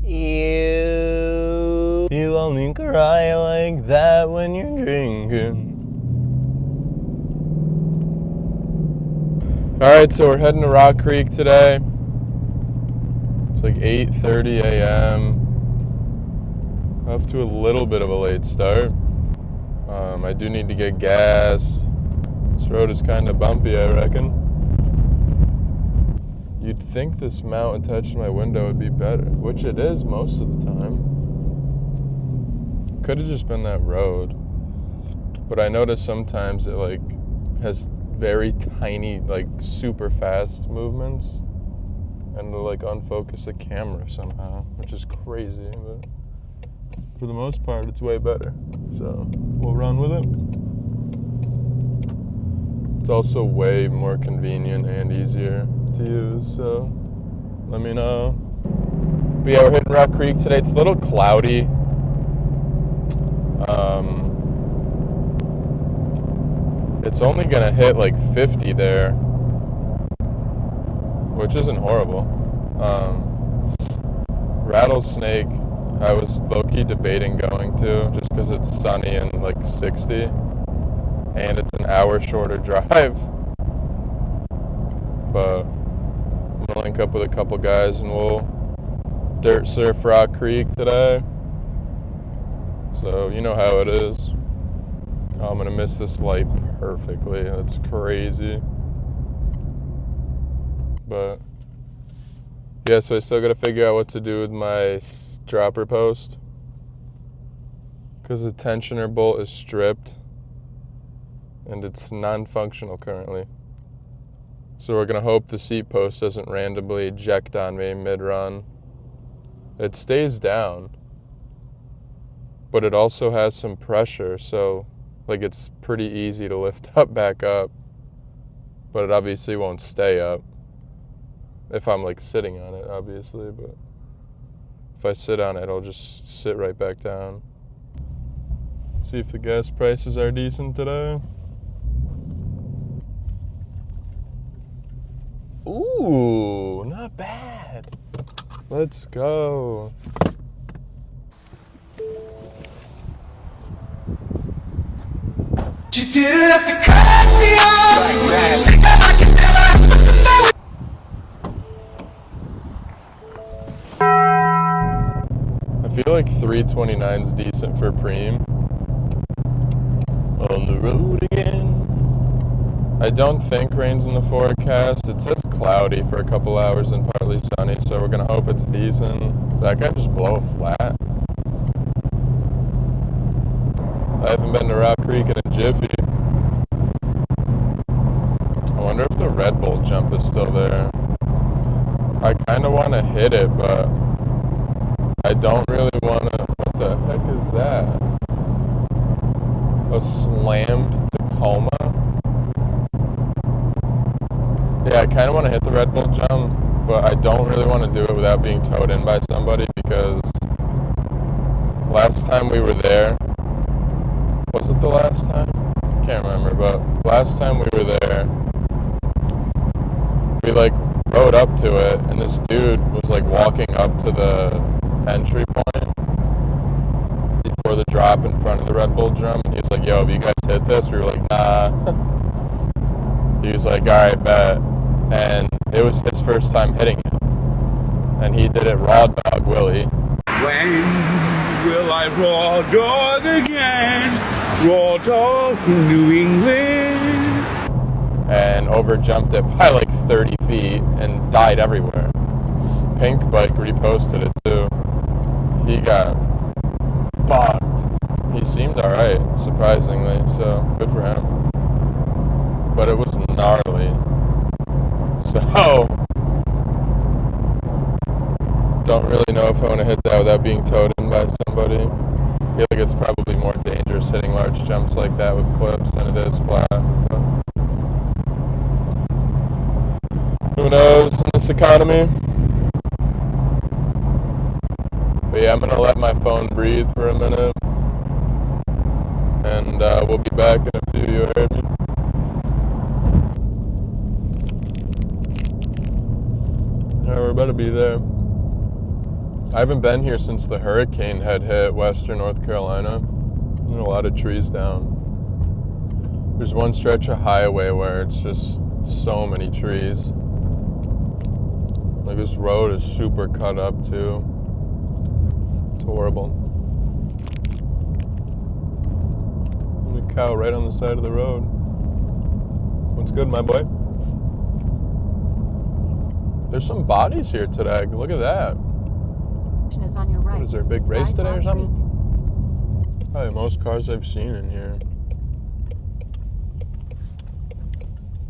You only cry like that when you're drinking. Alright, so we're heading to Rock Creek today. It's like 8:30 a.m. Off to a little bit of a late start. I do need to get gas. This road is kind of bumpy, I reckon. You'd think this mount attached to my window would be better, which it is most of the time. Could have just been that road. But I notice sometimes it has very tiny, super fast movements. And it'll unfocus the camera somehow, which is crazy, but for the most part it's way better. So we'll run with it. It's also way more convenient and easier to use, so let me know. But yeah, we're hitting Rock Creek today. It's a little cloudy. It's only gonna hit 50 there, which isn't horrible. Rattlesnake, I was low-key debating going to, just because it's sunny and 60, and it's an hour shorter drive. But I'm gonna link up with a couple guys and we'll dirt surf Rock Creek today. So you know how it is. Oh, I'm gonna miss this light perfectly. That's crazy. But yeah, so I still gotta figure out what to do with my dropper post, because the tensioner bolt is stripped and it's non-functional currently. So we're gonna hope the seat post doesn't randomly eject on me mid-run. It stays down, but it also has some pressure, so it's pretty easy to lift up back up, but it obviously won't stay up if I'm sitting on it, obviously. But if I sit on it, it'll just sit right back down. See if the gas prices are decent today. Ooh, not bad. Let's go. You didn't have to cut me off. I feel like 329 is decent for preem. On the road again. I don't think rain's in the forecast. It says cloudy for a couple hours and partly sunny, so we're gonna hope it's decent. That guy just blow a flat. I haven't been to Rock Creek in a jiffy. I wonder if the Red Bull jump is still there. I kind of want to hit it, but I don't really want to. What the heck is that? A slammed Tacoma? Yeah, I kind of want to hit the Red Bull jump, but I don't really want to do it without being towed in by somebody, because last time we were there, was it the last time? Can't remember, but last time we were there, we rode up to it, and this dude was walking up to the entry point before the drop in front of the Red Bull jump, and he was like, yo, have you guys hit this? We were like, nah. He was like, alright, bet. And it was his first time hitting it, and he did it raw dog Willie. When will I raw dog again? Raw dog in New England. And over jumped it by 30 feet and died everywhere. Pink Bike reposted it too. He got bogged. He seemed alright, surprisingly, so good for him. But it was gnarly. So don't really know if I want to hit that without being towed in by somebody. I feel like it's probably more dangerous hitting large jumps like that with clips than it is flat. But who knows in this economy? But yeah, I'm going to let my phone breathe for a minute. And we'll be back in a few. You heard me? Alright, we're about to be there. I haven't been here since the hurricane had hit western North Carolina. There are a lot of trees down. There's one stretch of highway where it's just so many trees. Like this road is super cut up too. It's horrible. And a cow right on the side of the road. What's good, my boy? There's some bodies here today. Look at that. Is on your right. What, is there a big race today or Guide something? Creek. Probably the most cars I've seen in here.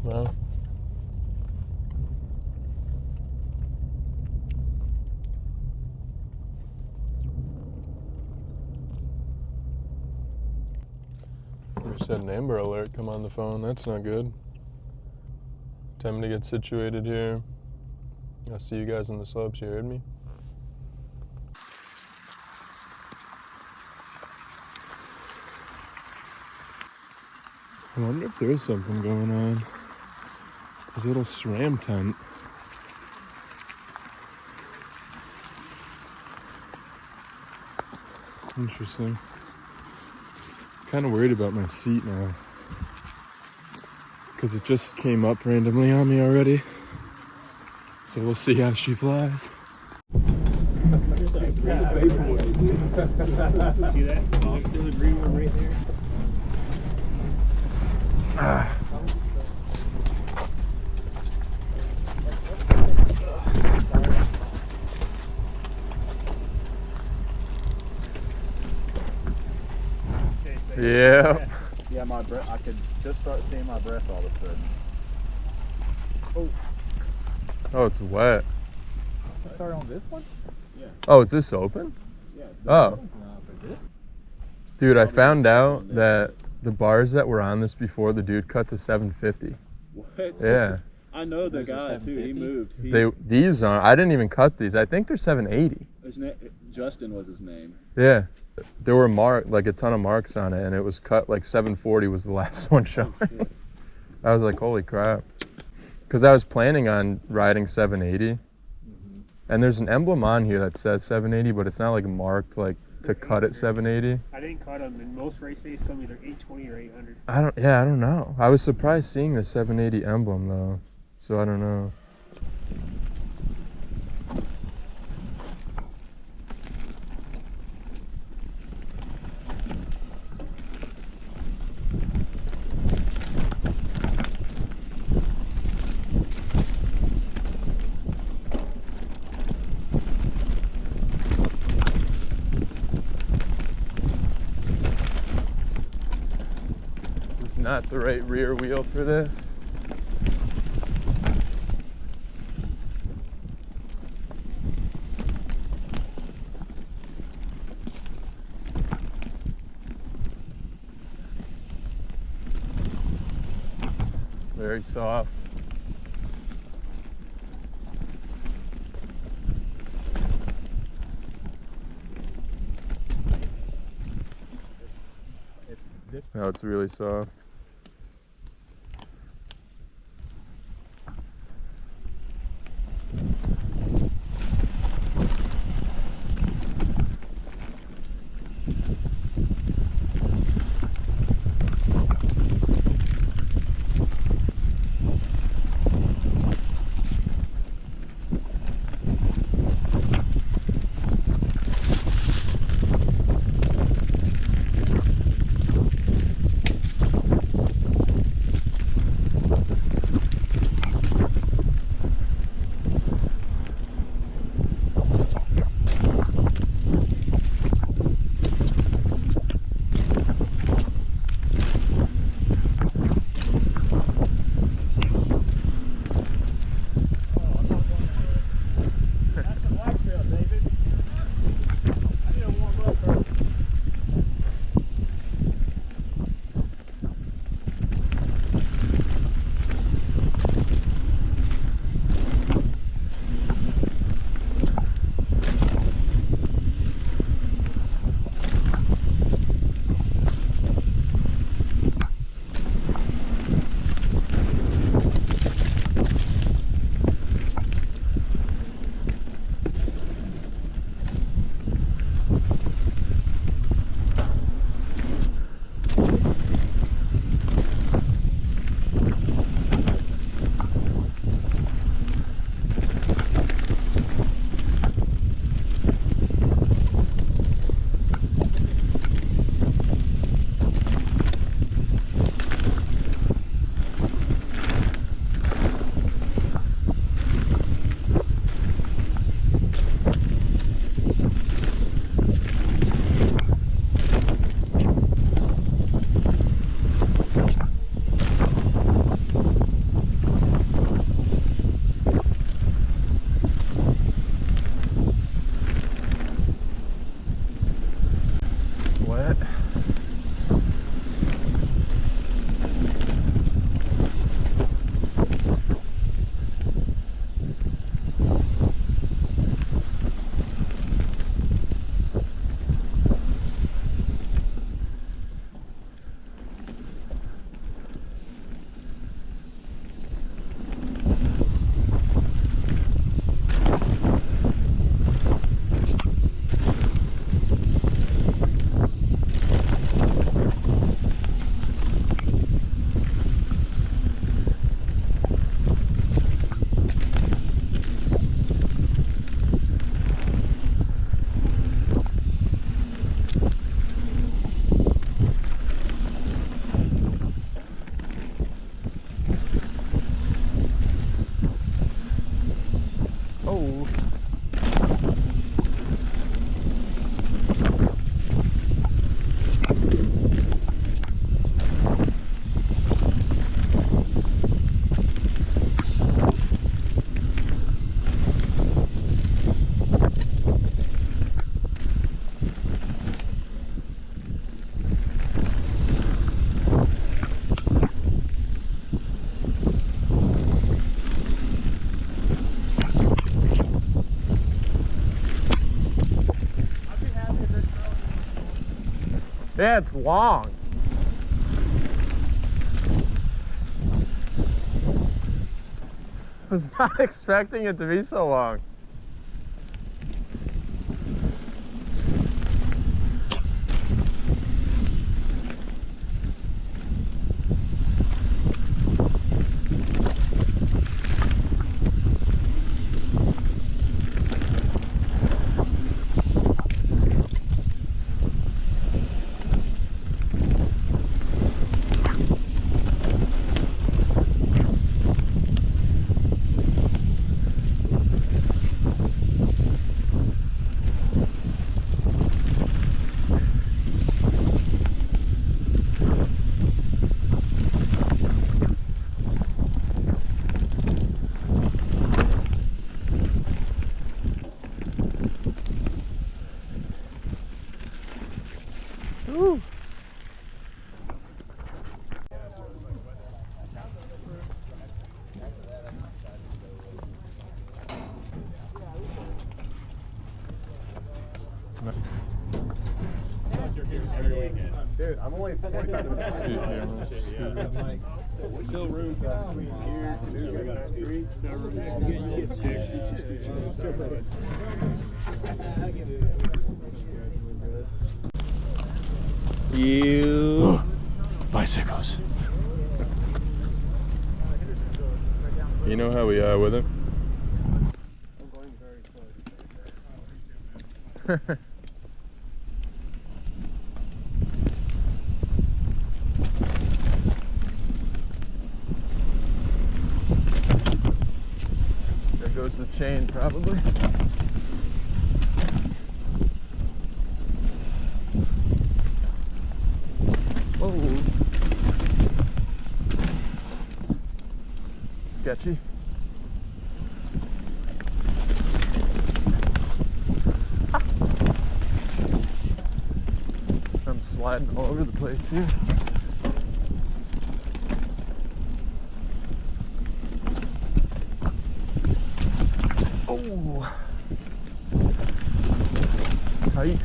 Well. We just had an Amber Alert come on the phone. That's not good. Time to get situated here. I'll see you guys on the slopes. You heard me? I wonder if there is something going on. There's a little SRAM tent. Interesting. Kind of worried about my seat now. Because it just came up randomly on me already. So we'll see how she flies. See that? There's a green one right there. Yeah. Yeah, my breath. I could just start seeing my breath all of a sudden. Oh, it's wet. I start on this one? Yeah. Oh, is this open? Yeah. Oh. For this? Dude, I found out that the bars that were on this before, the dude cut to 750. What? Yeah. I know the Those are guy too. He 750? moved. These aren't, I didn't even cut these. I think they're 780. His name, Justin was his name. Yeah. There were like a ton of marks on it, and it was cut like 740 was the last one showing. I was like, holy crap. Because I was planning on riding 780. And there's an emblem on here that says 780, but it's not like marked like to cut at 780. I didn't cut them, and most race bays come either 820 or 800. I don't know. I was surprised seeing the 780 emblem though. So I don't know. Not the right rear wheel for this. Very soft. No, it's really soft. Yeah, it's long. I was not expecting it to be so long. Woo. Dude, I'm only 45 minutes. Still room between here and here. We got 3. No room. You get 6. You bicycles. You know how we are with it. I'm going very close. There goes the chain, probably. Whoa. Sketchy. I'm sliding all over the place here. Oh, tight.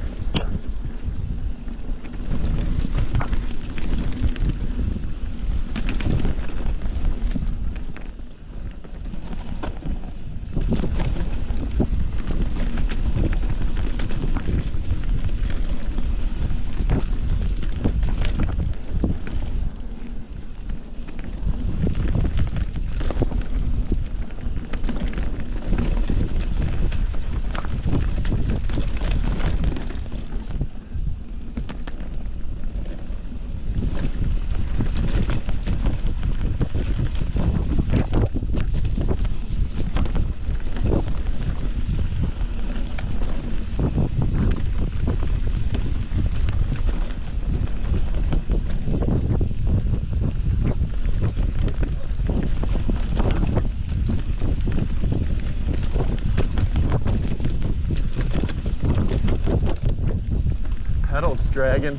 Pedals dragging.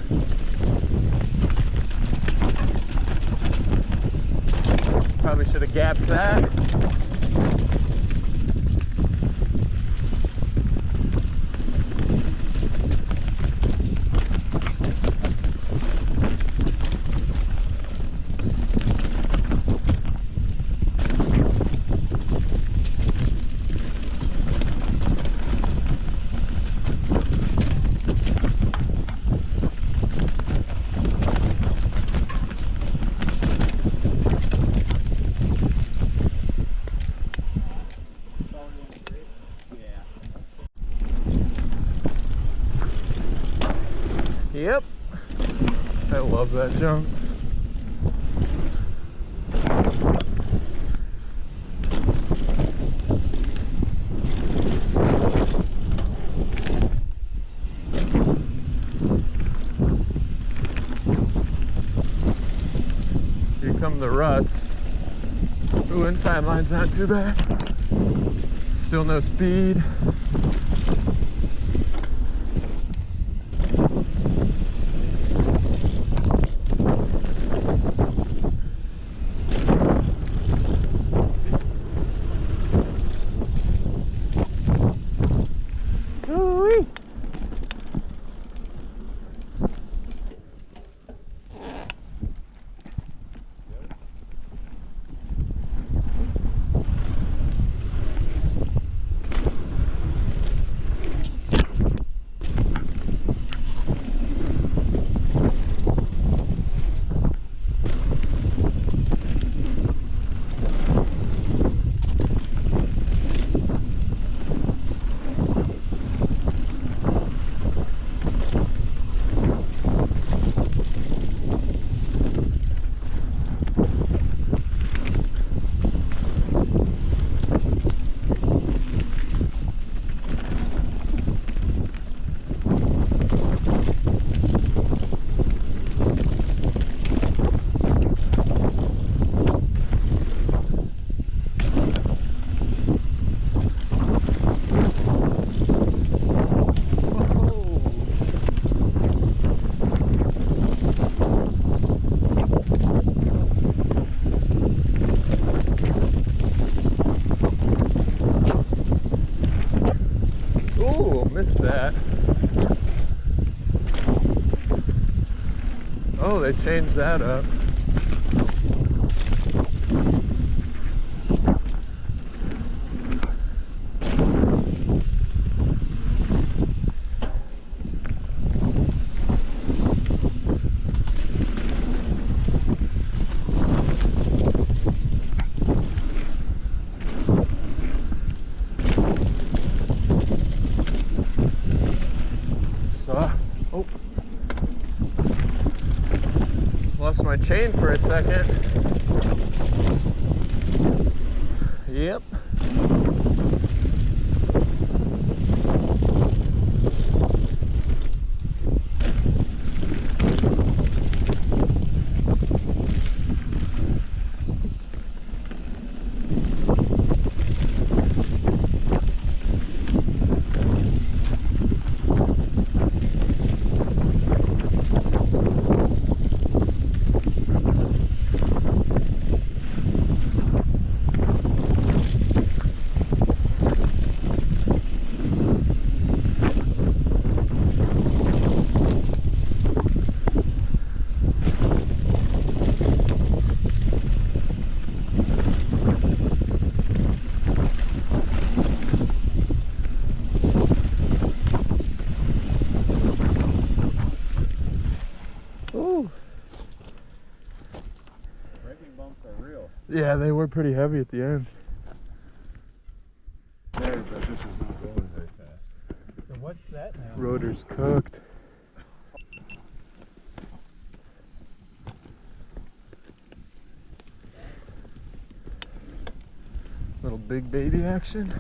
Probably should have gapped that. Yep. I love that jump. Here come the ruts. Ooh, inside line's not too bad. Still no speed. Missed that. Oh, they changed that up. Oh, lost my chain for a second. Yep. Ooh. Braking bumps are real. Yeah, they were pretty heavy at the end. There, but this is not going very fast. So what's that now? Rotor's cooked. Little big baby action.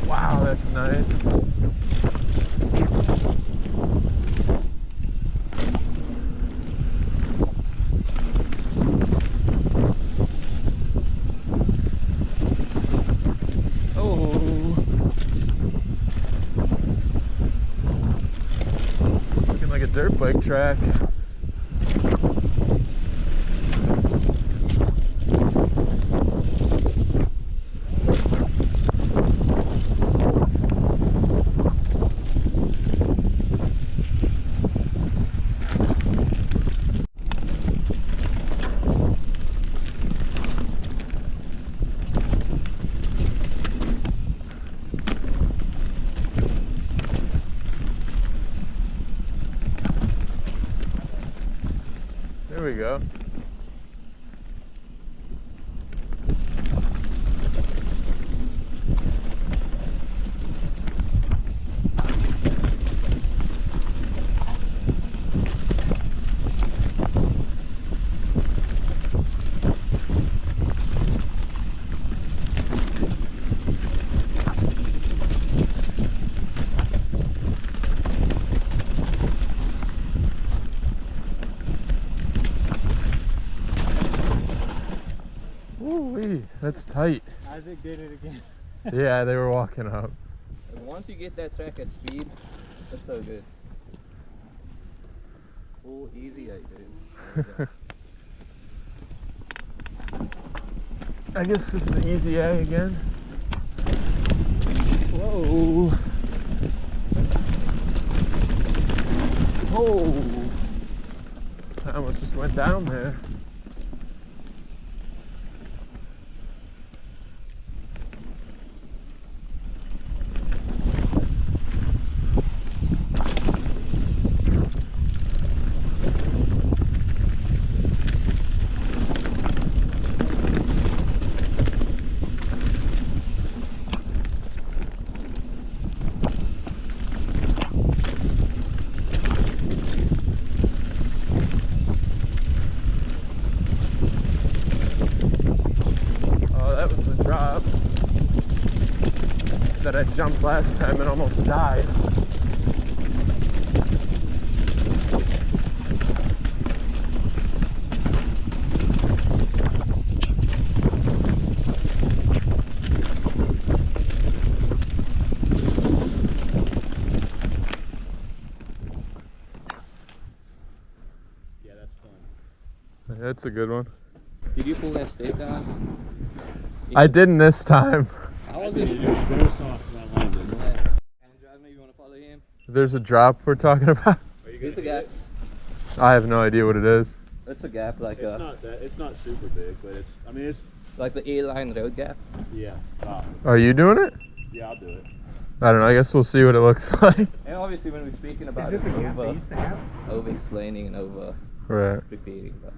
Wow, that's nice. Oh, looking like a dirt bike track. There we go. Woo-wee, that's tight. Isaac did it again. Yeah, they were walking up. And once you get that track at speed, that's so good. Full easy 8, dude. I guess this is easy A again. Whoa. Oh. I almost just went down there. That I jumped last time and almost died. That's a good one. Did you pull that stake down? I didn't this time. I wasn't sure. Very soft when I landed. Maybe you want to follow him? There's a drop we're talking about. It's a gap. I have no idea what it is. It's a gap like It's not super big, but it's. I mean, it's. like the A-line road gap. Yeah. Are you doing it? Yeah, I'll do it. I don't know. I guess we'll see what it looks like. And obviously when we're speaking about Is it the gap they used to have? over explaining and over Right. repeating. But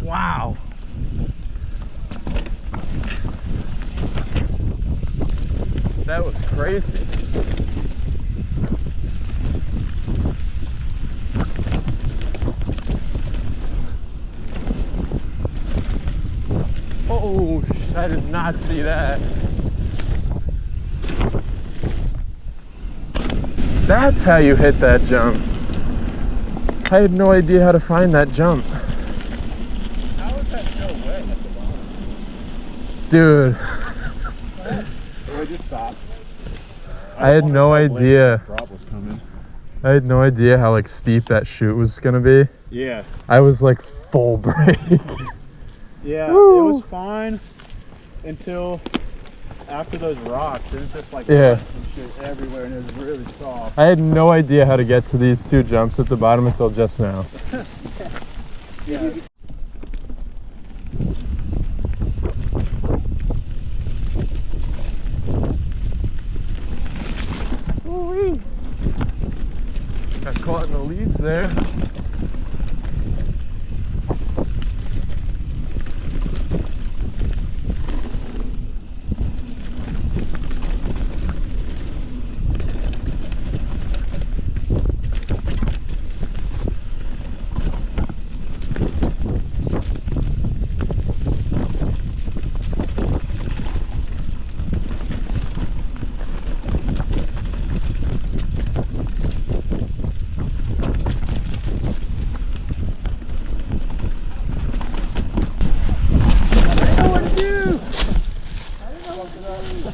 Wow. That was crazy. Oh, I did not see that. That's how you hit that jump. I had no idea how to find that jump. How is that still wet at the bottom? Dude, So we just stopped. I had no idea. Drop was coming. I had no idea how like steep that chute was gonna be. Yeah. I was like full brake. Yeah, Woo. it was fine until after those rocks. It was just like Yeah. ruts and shit everywhere, and it was really soft. I had no idea how to get to these two jumps at the bottom until just now. Yeah. Ooh-wee. Got caught in the leaves there.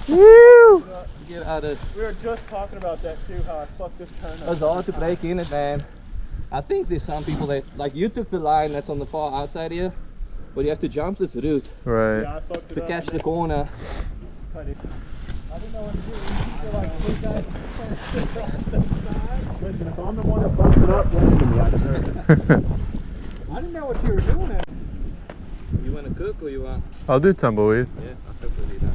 Woo! get out of. We were just talking about that too, how I fucked this turn up. It's hard to break in it, man. I think there's some people that, like you took the line that's on the far outside here, but you have to jump this route Right. Yeah, I fucked it to up catch and the corner. cut it. I didn't know what to do. You feel like three guys across the side. Listen, if I'm the one that fucks it up, blame me. I deserve it. I didn't know what you were doing. You want to cook or you want? I'll do tumbleweed. Yeah, I'll cook with you then.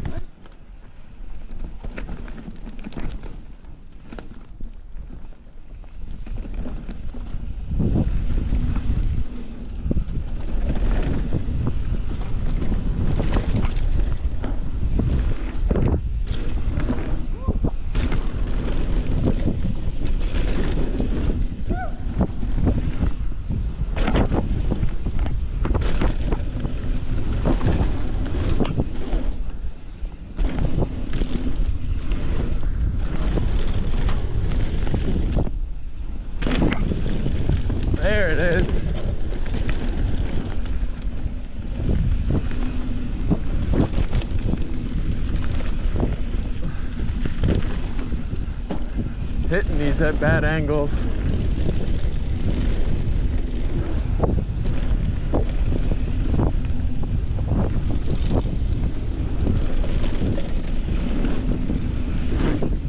There it is. Hitting these at bad angles.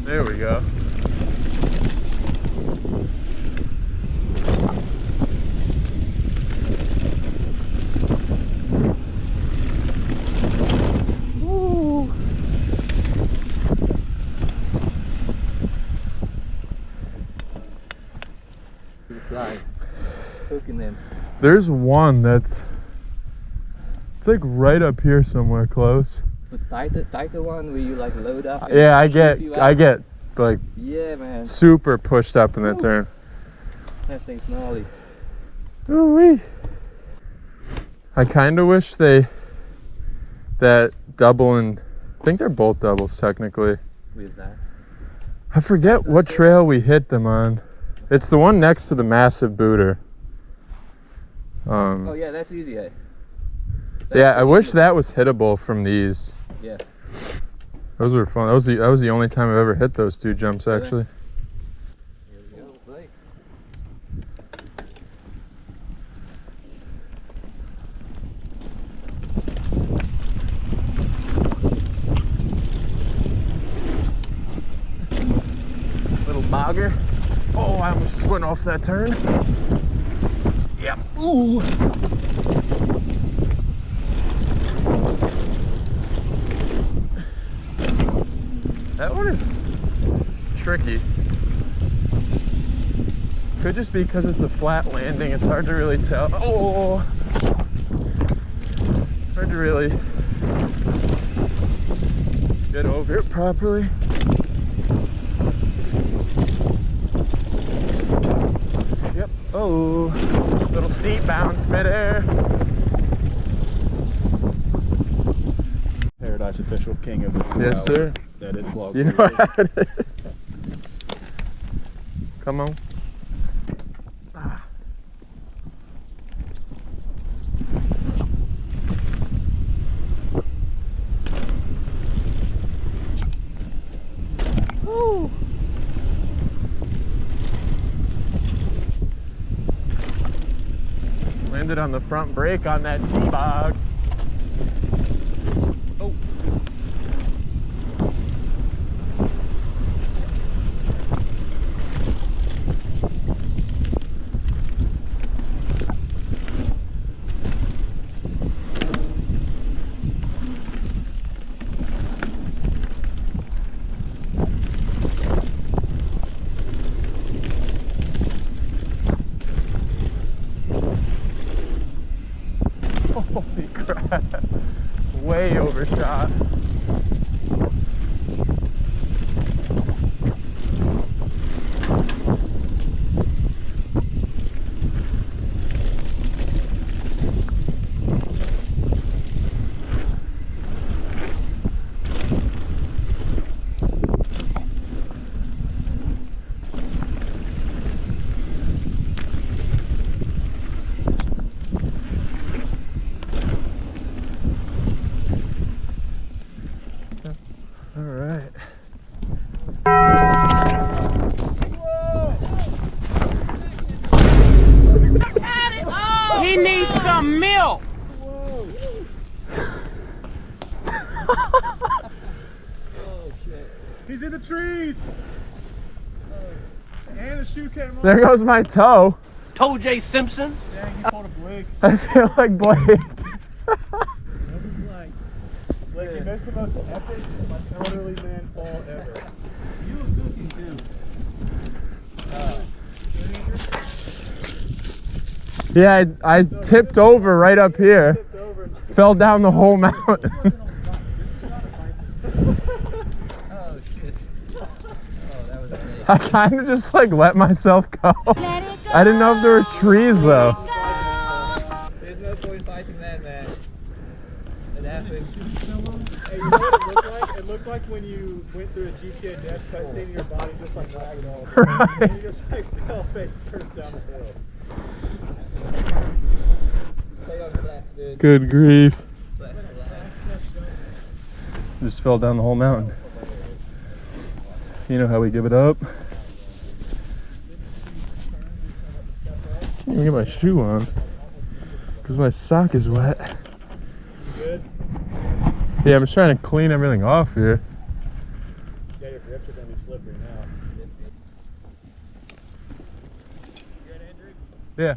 There we go. Woo. Fly. Cooking them. There's one that's, it's like right up here somewhere close. The tighter one where you like load up. and Yeah, shoot you I out. get like Yeah, man. super pushed up in that turn. That thing's gnarly. Ooh-wee. I kind of wish that double and I think they're both doubles technically. With that. I forget what trail we hit them on. It's the one next to the massive booter. Oh yeah, that's easy, eh? Yeah, I wish that was hittable from these. Yeah. Those were fun. That was the only time I've ever hit those two jumps actually. Here we go, Blake. Little bogger. Oh, I almost just went off that turn. Yep. Ooh. That one is tricky. Could just be because it's a flat landing. It's hard to really tell. Oh. It's hard to really get over it properly. Yep. Oh, little seat bounce midair. Paradise official king of the 2 Yes, hour. sir. That is vlog. You know how it is. Come on. Ah. Woo. Landed on the front brake on that T-bog. Oh. Holy crap. Way overshot. All right. He needs some milk. He's in the trees. And his shoe came off. There goes my toe. Toe J. Simpson. Dang, he pulled a Blake. I feel like Blake. Blake, you missed the most epic elderly man fall ever. You were cooking too. Yeah, I tipped over right up here. Tipped over and Fell down the whole mountain. Oh shit. Oh, that was amazing. I kind of just like let myself go. I didn't know if there were trees though. There's no point fighting that, man. It happened. hey, you know what it looked like? It looked like when you went through a GTA death cutscene and your body just like lagged off. Right. And you just like fell face first down the hill. Stay on flats, dude. Good grief. Flats for life. Just fell down the whole mountain. You know how we give it up. Can't even get my shoe on because my sock is wet. Good? Yeah, I'm just trying to clean everything off here. Yeah, your grips are going to be slippery now. Good, Andrew? Yeah.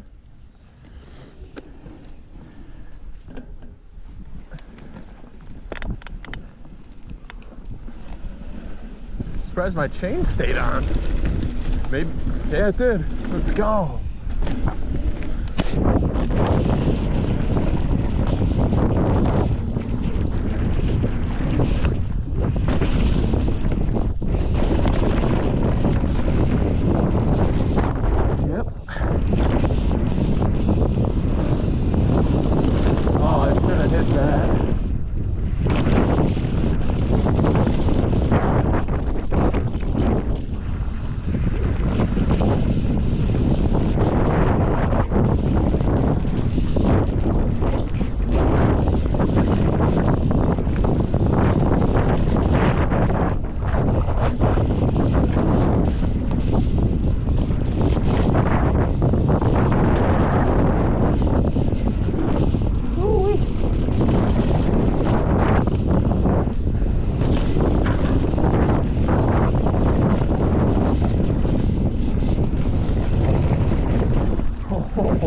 Surprised my chain stayed on. Maybe. Yeah, it did. Let's go. Yep.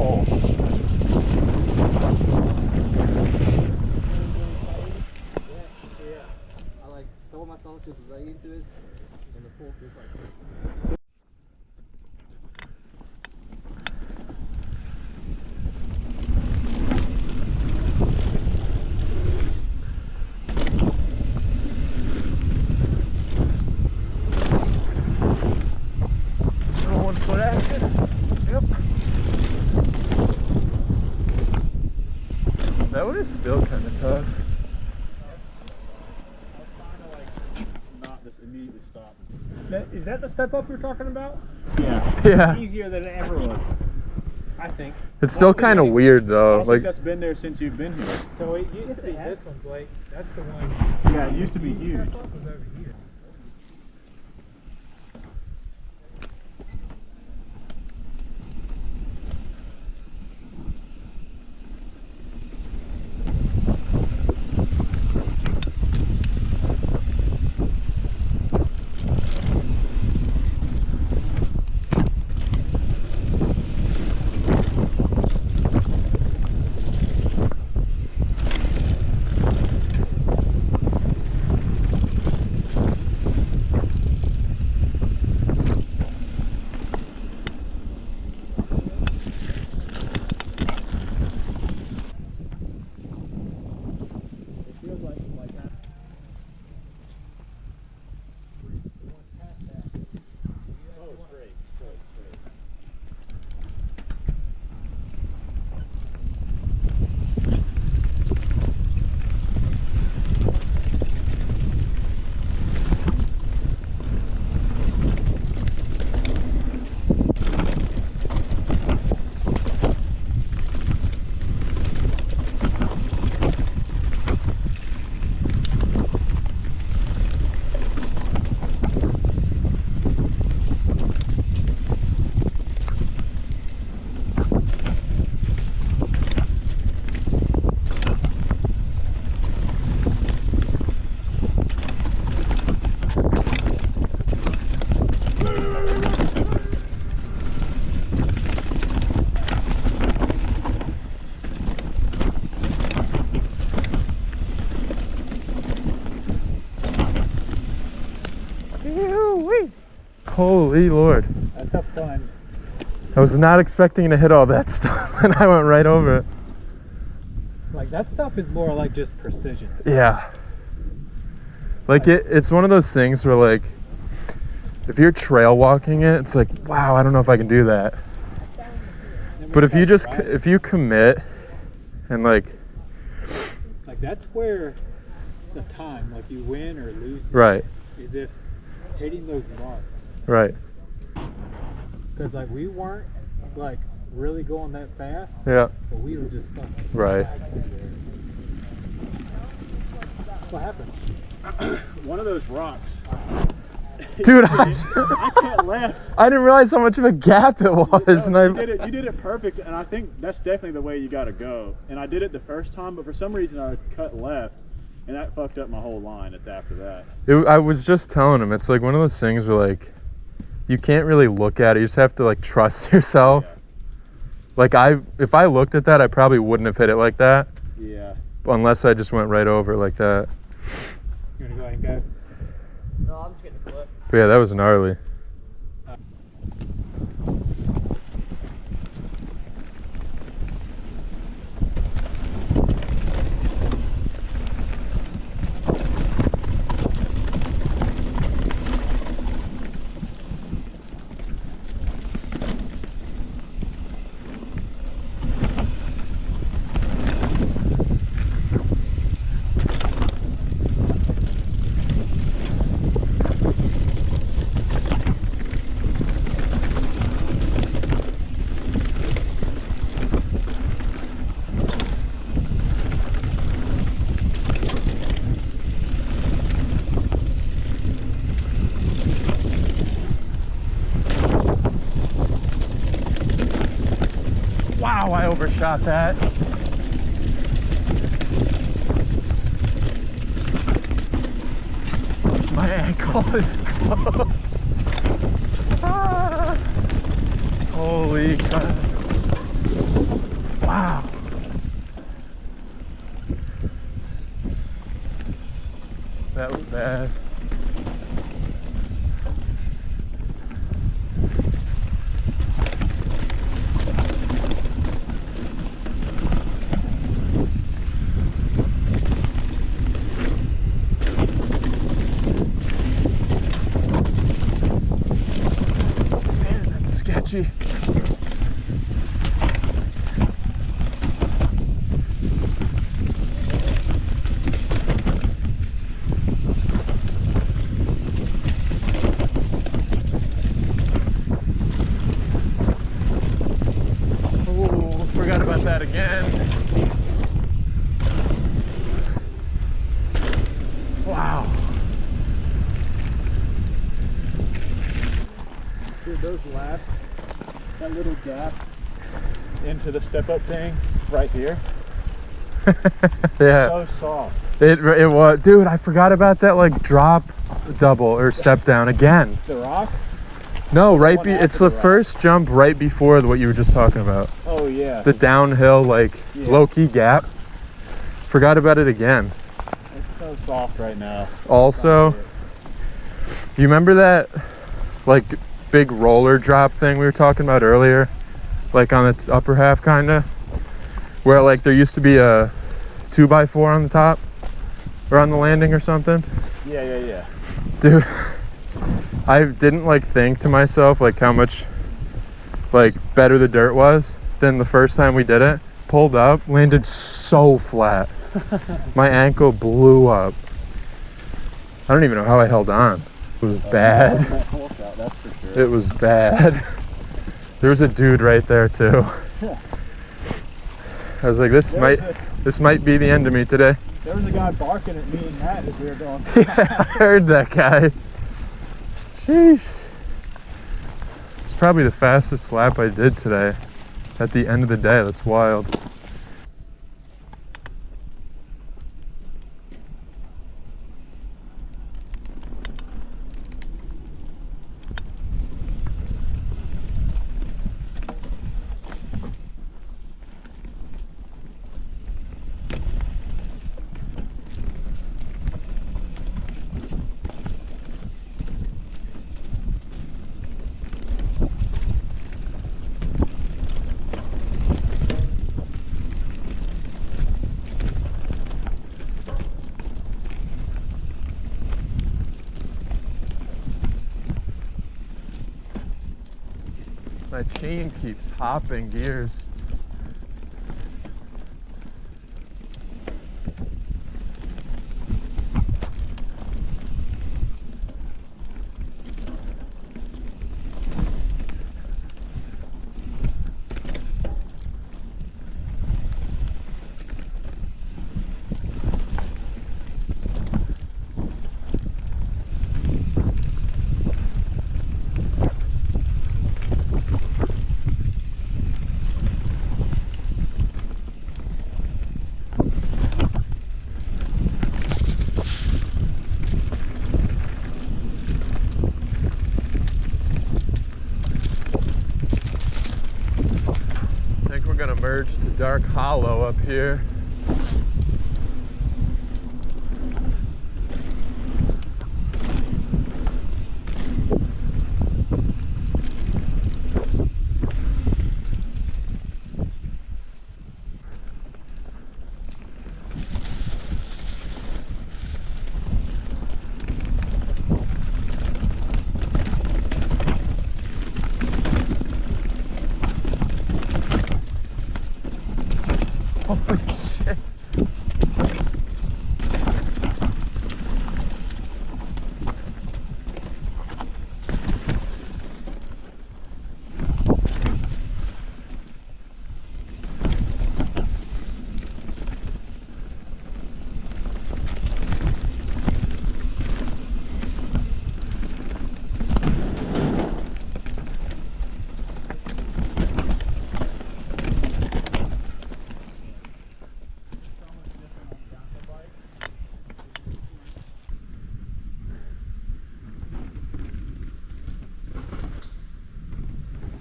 Oh. Yeah. I like told myself just lay into it, and the fork is like. That one is still kind of tough. Not just immediately stop. Is that the step up you're talking about? Yeah. Easier than it ever was, I think. It's still kind of weird I though. don't Like, think that's been there since you've been here. So it used to be this one, Blake. That's the one. Yeah, it used to be huge. Step up was over here. holy Lord. That's a fun. I was not expecting to hit all that stuff and I went right over it. Like that stuff is more like just precision. Yeah. Like it's one of those things where like, if you're trail walking it, it's like, wow, I don't know if I can do that. But if you just, if you commit and like that's where the time, like you win or lose, right, is if hitting those marks. right. Because like we weren't like really going that fast, Yeah. but we were just fucking Right. fast through there. What happened? One of those rocks. Dude, I can't left. I didn't realize how much of a gap it was. No, And you did it perfect, and I think that's definitely the way you got to go. And I did it the first time, but for some reason I cut left, and that fucked up my whole line after that. I was just telling him, it's like one of those things where like, you can't really look at it. You just have to like trust yourself. Yeah. Like if I looked at that, I probably wouldn't have hit it like that. Yeah. Unless I just went right over it like that. You wanna go ahead and go? No, I'm just getting a clip. But yeah, that was gnarly. Wow, I overshot that. My ankle is closed. Ah. Holy crap. bad. Man, that's sketchy. Forgot about that again. Wow. Dude, those laps, that little gap into the step-up thing right here, Yeah. so soft. It was, dude, I forgot about that, like, drop double or step down again. The rock? No, right, one it's after the the rock. first jump right before what you were just talking about. Oh yeah. The downhill, like, Yeah. low-key gap. Forgot about it again. It's so soft right now. Also, you remember that, like, big roller drop thing we were talking about earlier? Like, on the upper half, kind of? Where, like, there used to be a 2x4 on the top? Or on the landing or something? Yeah. Dude, I didn't, like, think to myself, like, how much, like, better the dirt was than the first time we did it. Pulled up, landed so flat. My ankle blew up. I don't even know how I held on. It was bad. That's for sure. It was bad. There was a dude right there too. I was like, this might be the end of me today. There was a guy barking at me and Matt as we were going. Yeah, I heard that guy. Sheesh. It's probably the fastest lap I did today. At the end of the day, that's wild. My chain keeps hopping gears. Merge to Dark Hollow up here. Holy shit.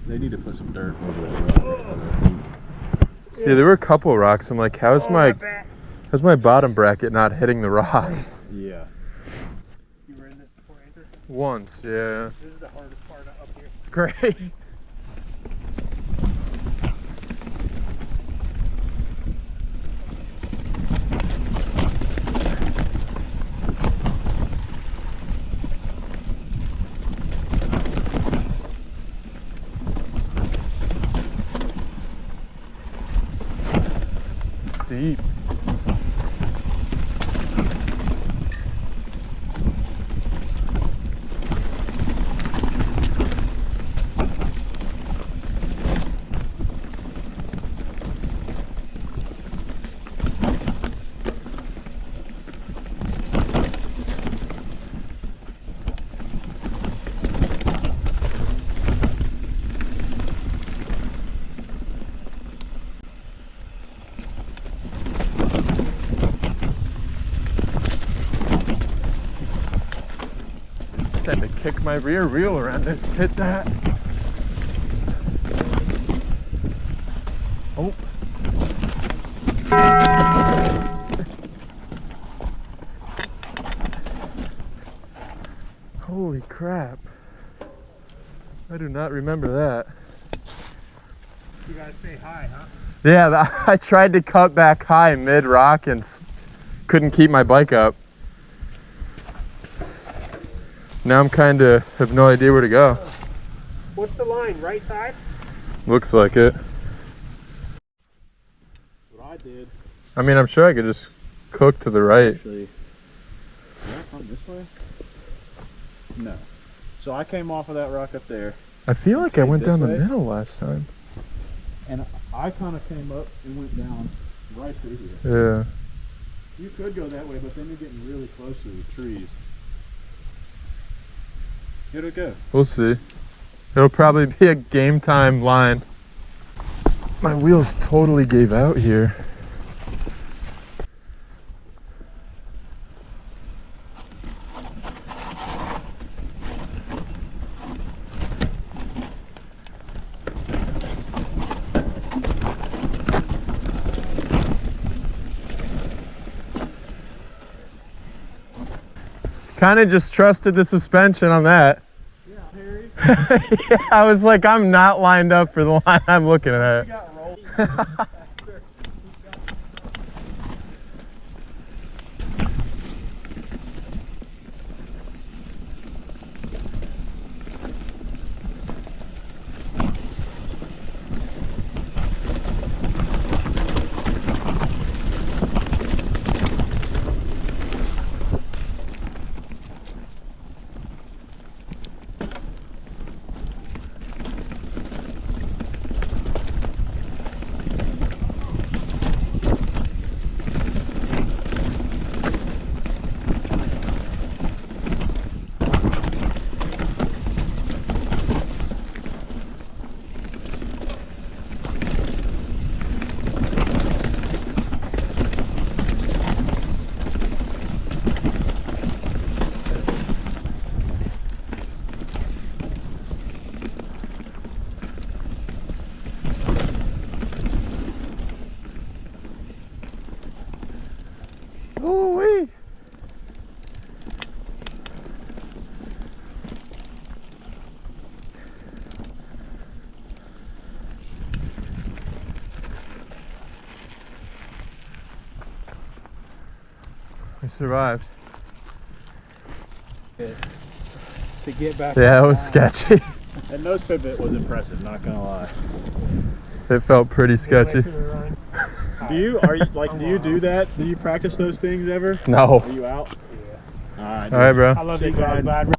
They need to put some dirt over that rock. Yeah, there were a couple rocks. I'm like, how's my bottom bracket not hitting the rock? Yeah. Once, yeah. This is the hardest part up here. Great. Steep. Had to kick my rear wheel around and hit that. Oh. Holy crap. I do not remember that. You gotta stay high, huh? Yeah, I tried to cut back high mid-rock and couldn't keep my bike up. Now I'm kind of have no idea where to go. What's the line? Right side? Looks like it. What I did. I mean, I'm sure I could just cook to the right. Actually, did I come this way? No. So I came off of that rock up there, I feel like I went this down the way? middle last time. and I kind of came up and went down right through here. Yeah. You could go that way, but then you're getting really close to the trees. Here it go. We'll see. It'll probably be a game time line. My wheels totally gave out here. Kind of just trusted the suspension on that. Yeah, Harry. Yeah, I was like, I'm not lined up for the line I'm looking at. We got rolled. Ooh-wee. We survived. To get back. Yeah, it was sketchy. That nose pivot was impressive, not gonna lie. It felt pretty sketchy. Do you do that? Do you practice those things ever? No. Are you out? Yeah. Alright. All right, bro. I love Shake you guys, mine. bud.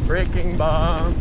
Breaking bombs.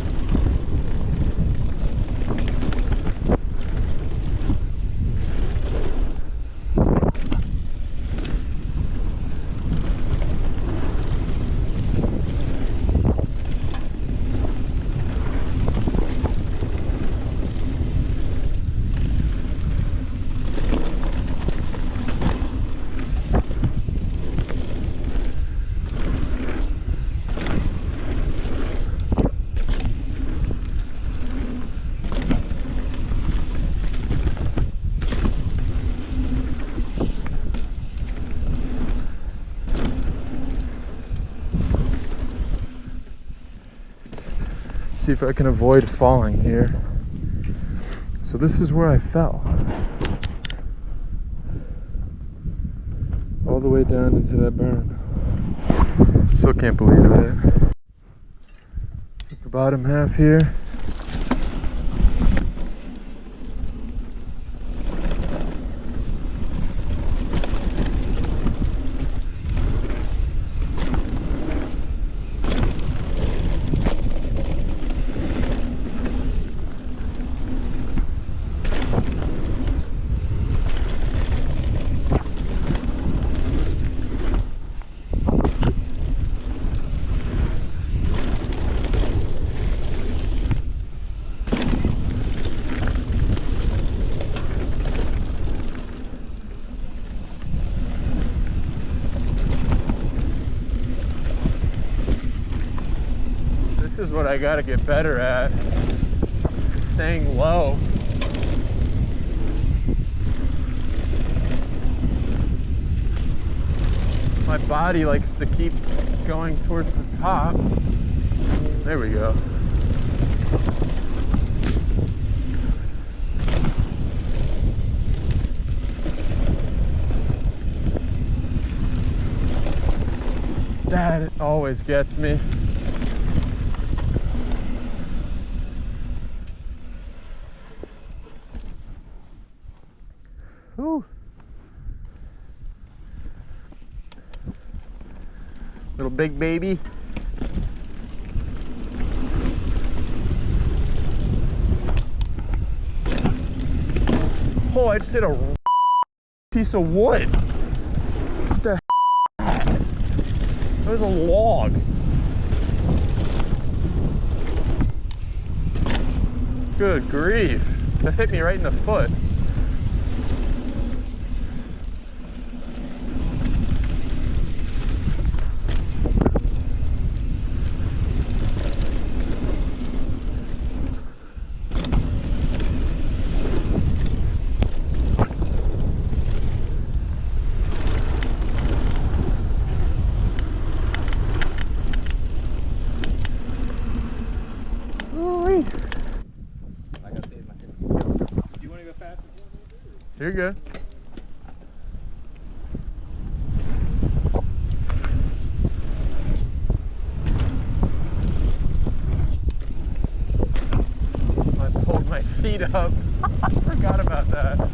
see if I can avoid falling here. So this is where I fell. All the way down into that burn. Still can't believe that. At the bottom half here. This is what I gotta get better at. Staying low. My body likes to keep going towards the top. There we go. That always gets me. Whew. Little big baby. Oh, I just hit a piece of wood. What the heck? That was a log. Good grief. That hit me right in the foot. You're good. I pulled my seat up. I forgot about that.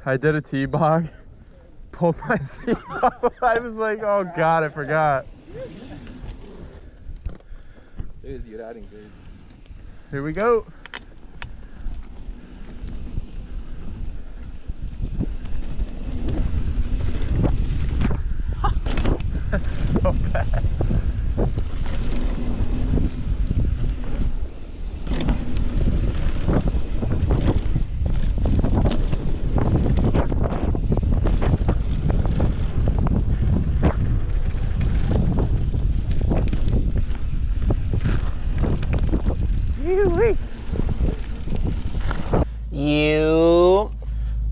I did a T-bog, pulled my seat off. I was like, oh God, I forgot. Dude, you're riding good. Here we go. That's so bad.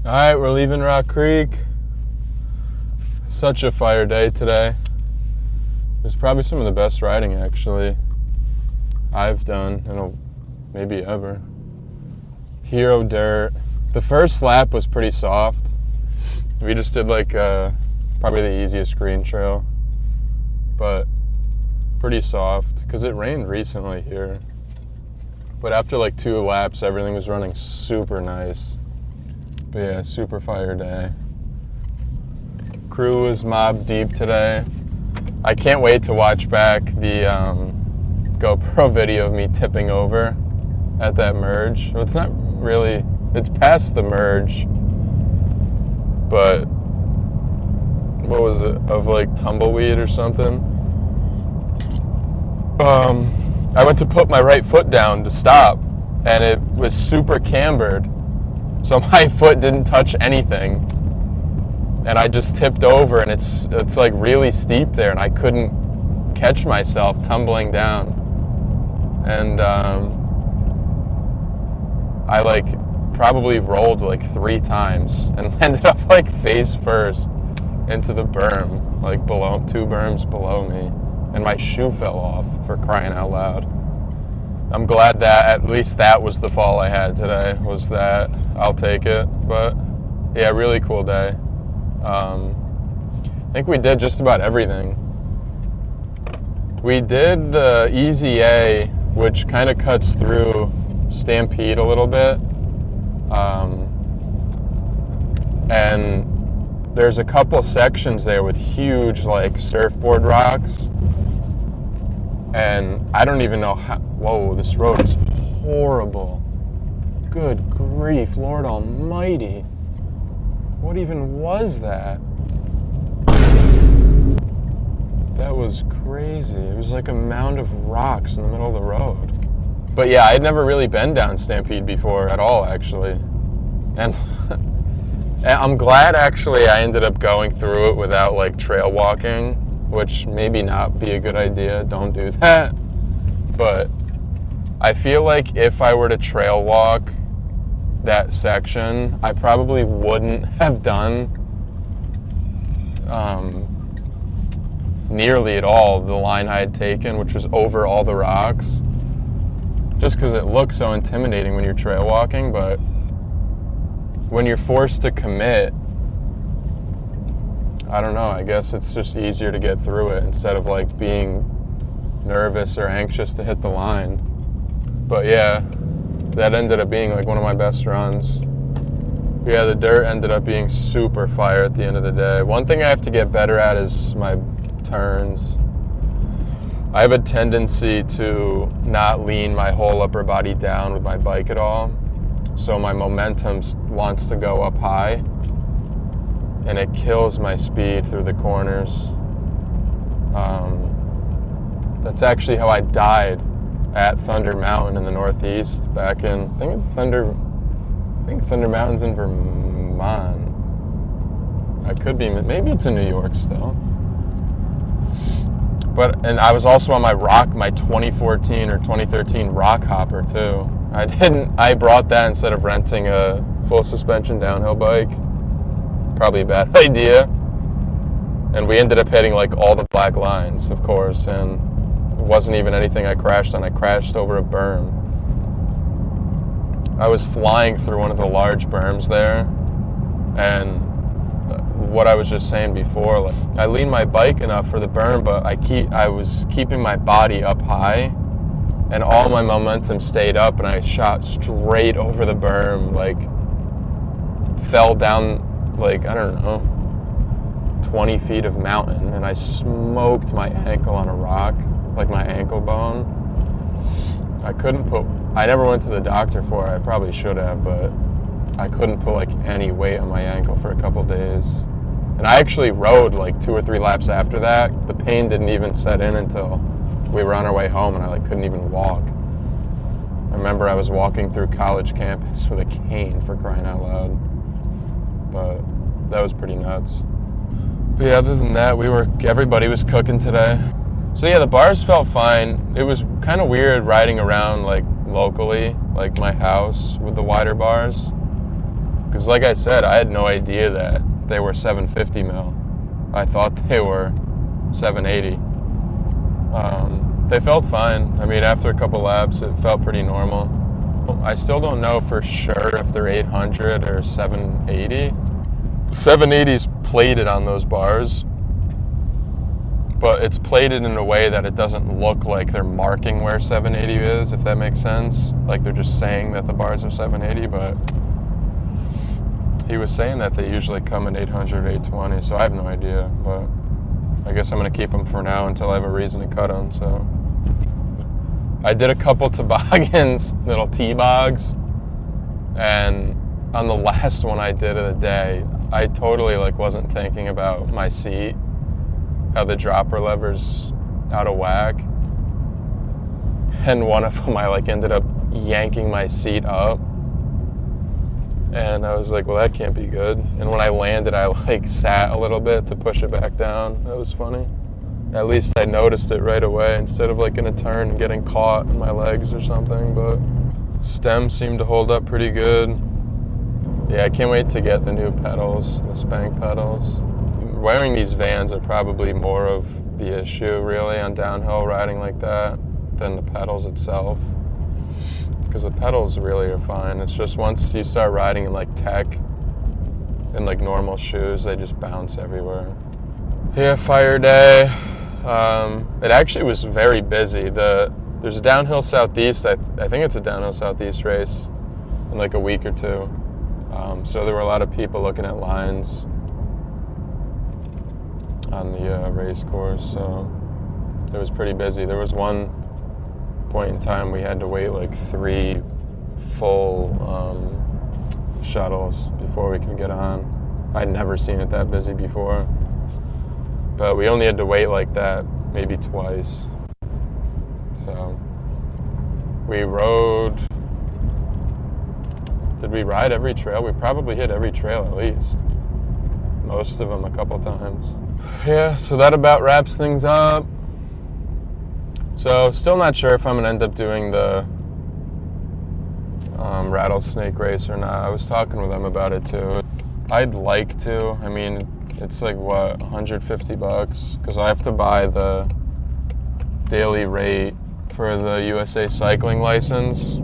All right, we're leaving Rock Creek. Such a fire day today. It was probably some of the best riding actually I've done in maybe ever. Hero dirt. The first lap was pretty soft. We just did like probably the easiest green trail, but pretty soft because it rained recently here. But after like 2 laps, everything was running super nice. But yeah, super fire day. Crew was mob deep today. I can't wait to watch back the GoPro video of me tipping over at that merge. Well, it's not really, it's past the merge, but what was it, of like tumbleweed or something? I went to put my right foot down to stop, and it was super cambered, so my foot didn't touch anything, and I just tipped over, and it's like really steep there, and I couldn't catch myself tumbling down, and I like probably rolled like 3 times and ended up like face first into the berm, like below 2 berms below me. And my shoe fell off, for crying out loud. I'm glad that at least that was the fall I had today, was that. I'll take it. But yeah, really cool day. I think we did just about everything. We did the Easy A, which kind of cuts through Stampede a little bit. And there's a couple sections there with huge like surfboard rocks. And I don't even know how, whoa, this road is horrible. Good grief, Lord Almighty. What even was that? That was crazy. It was like a mound of rocks in the middle of the road. But yeah, I'd never really been down Stampede before at all, actually. And I'm glad actually I ended up going through it without like trail walking, which maybe not be a good idea. Don't do that. But I feel like if I were to trail walk that section, I probably wouldn't have done nearly at all the line I had taken, which was over all the rocks, just because it looks so intimidating when you're trail walking. But when you're forced to commit, I don't know, I guess it's just easier to get through it instead of like being nervous or anxious to hit the line. But yeah, that ended up being like one of my best runs. Yeah, the dirt ended up being super fire at the end of the day. One thing I have to get better at is my turns. I have a tendency to not lean my whole upper body down with my bike at all. So my momentum wants to go up high, and it kills my speed through the corners. That's actually how I died at Thunder Mountain in the Northeast back in, I think Thunder Mountain's in Vermont. I could be, maybe it's in New York still. And I was also on my 2014 or 2013 rock hopper too. I brought that instead of renting a full suspension downhill bike. Probably a bad idea. And we ended up hitting like all the black lines, of course, and it wasn't even anything I crashed on. I crashed over a berm. I was flying through one of the large berms there, and what I was just saying before, like I leaned my bike enough for the berm, but I was keeping my body up high, and all my momentum stayed up, and I shot straight over the berm, like fell down, like, I don't know, 20 feet of mountain, and I smoked my ankle on a rock, like my ankle bone. I never went to the doctor for it. I probably should have, but I couldn't put like any weight on my ankle for a couple days. And I actually rode like 2 or 3 laps after that. The pain didn't even set in until we were on our way home, and I like couldn't even walk. I remember I was walking through college campus with a cane, for crying out loud. But that was pretty nuts. But yeah, other than that, everybody was cooking today. So yeah, the bars felt fine. It was kind of weird riding around like locally, like my house with the wider bars. Because like I said, I had no idea that they were 750 mil. I thought they were 780. They felt fine. I mean, after a couple laps, it felt pretty normal. I still don't know for sure if they're 800 or 780. 780's plated on those bars, but it's plated in a way that it doesn't look like they're marking where 780 is, if that makes sense. Like they're just saying that the bars are 780, but he was saying that they usually come in 800, 820, so I have no idea, but I guess I'm going to keep them for now until I have a reason to cut them. So I did a couple toboggans, little T-bogs, and on the last one I did of the day, I totally like wasn't thinking about my seat, how the dropper lever's out of whack, and one of them I like ended up yanking my seat up, and I was like, well, that can't be good. And when I landed, I like sat a little bit to push it back down. That was funny. At least I noticed it right away instead of like in a turn and getting caught in my legs or something. But stem seemed to hold up pretty good. Yeah, I can't wait to get the new pedals, the Spank pedals. Wearing these Vans are probably more of the issue really on downhill riding like that than the pedals itself. Because the pedals really are fine. It's just once you start riding in like tech, in like normal shoes, they just bounce everywhere. Yeah, fire day. It actually was very busy. There's a downhill southeast. I think it's a downhill southeast race in like a week or two. So there were a lot of people looking at lines on the race course. So it was pretty busy. There was one point in time we had to wait like 3 full shuttles before we could get on. I'd never seen it that busy before. But we only had to wait like that maybe twice. So we rode. Did we ride every trail? We probably hit every trail at least. Most of them a couple times. Yeah, so that about wraps things up. So still not sure if I'm gonna end up doing the rattlesnake race or not. I was talking with them about it too. I'd like to. I mean, it's like what, $150? Because I have to buy the daily rate for the USA cycling license.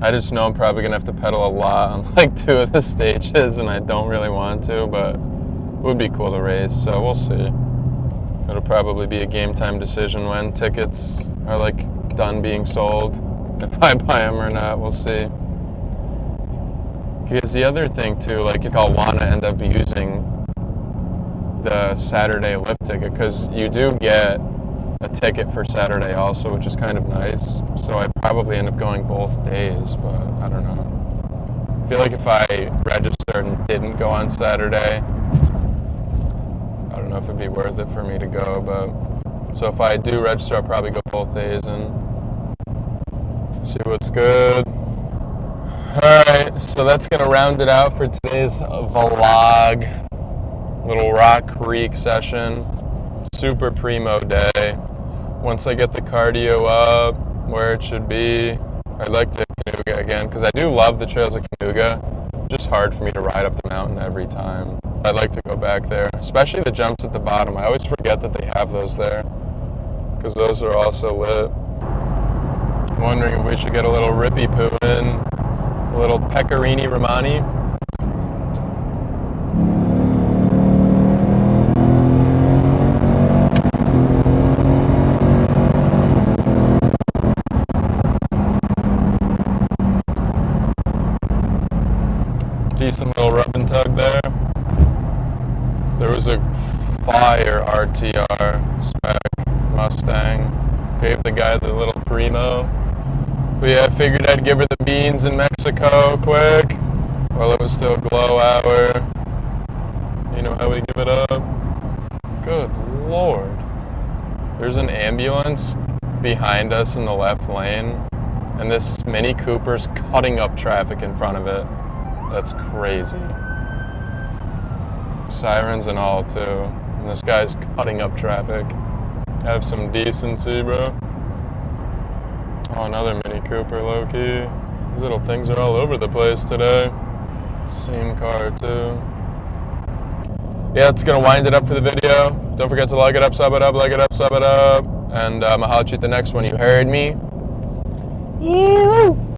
I just know I'm probably gonna have to pedal a lot on like 2 of the stages, and I don't really want to, but it would be cool to race, so we'll see. It'll probably be a game time decision when tickets are like done being sold. If I buy them or not, we'll see. Because the other thing too, like if I'll want to end up using the Saturday lift ticket, because you do get a ticket for Saturday also, which is kind of nice. So I'd probably end up going both days, but I don't know. I feel like if I registered and didn't go on Saturday, I don't know if it'd be worth it for me to go, but so if I do register, I'll probably go both days and see what's good. Alright, so that's gonna round it out for today's vlog. Little Rock Creek session. Super primo day. Once I get the cardio up where it should be, I'd like to hit Canoga again, because I do love the trails of Canoga. Just hard for me to ride up the mountain every time. I'd like to go back there, especially the jumps at the bottom. I always forget that they have those there, because those are also lit. I'm wondering if we should get a little Rippy Poo in, a little Pecorini Romani. tug there. There was a fire RTR spec Mustang. Gave the guy the little primo. But yeah, I figured I'd give her the beans in Mexico quick while it was still glow hour. You know how we give it up? Good Lord. There's an ambulance behind us in the left lane, and this Mini Cooper's cutting up traffic in front of it. That's crazy. Sirens and all, too. And this guy's cutting up traffic. Have some decency, bro. Oh, another Mini Cooper, low-key. These little things are all over the place today. Same car, too. Yeah, it's gonna wind it up for the video. Don't forget to like it up, sub it up, like it up, sub it up. And I'll holler at you at the next one. You heard me?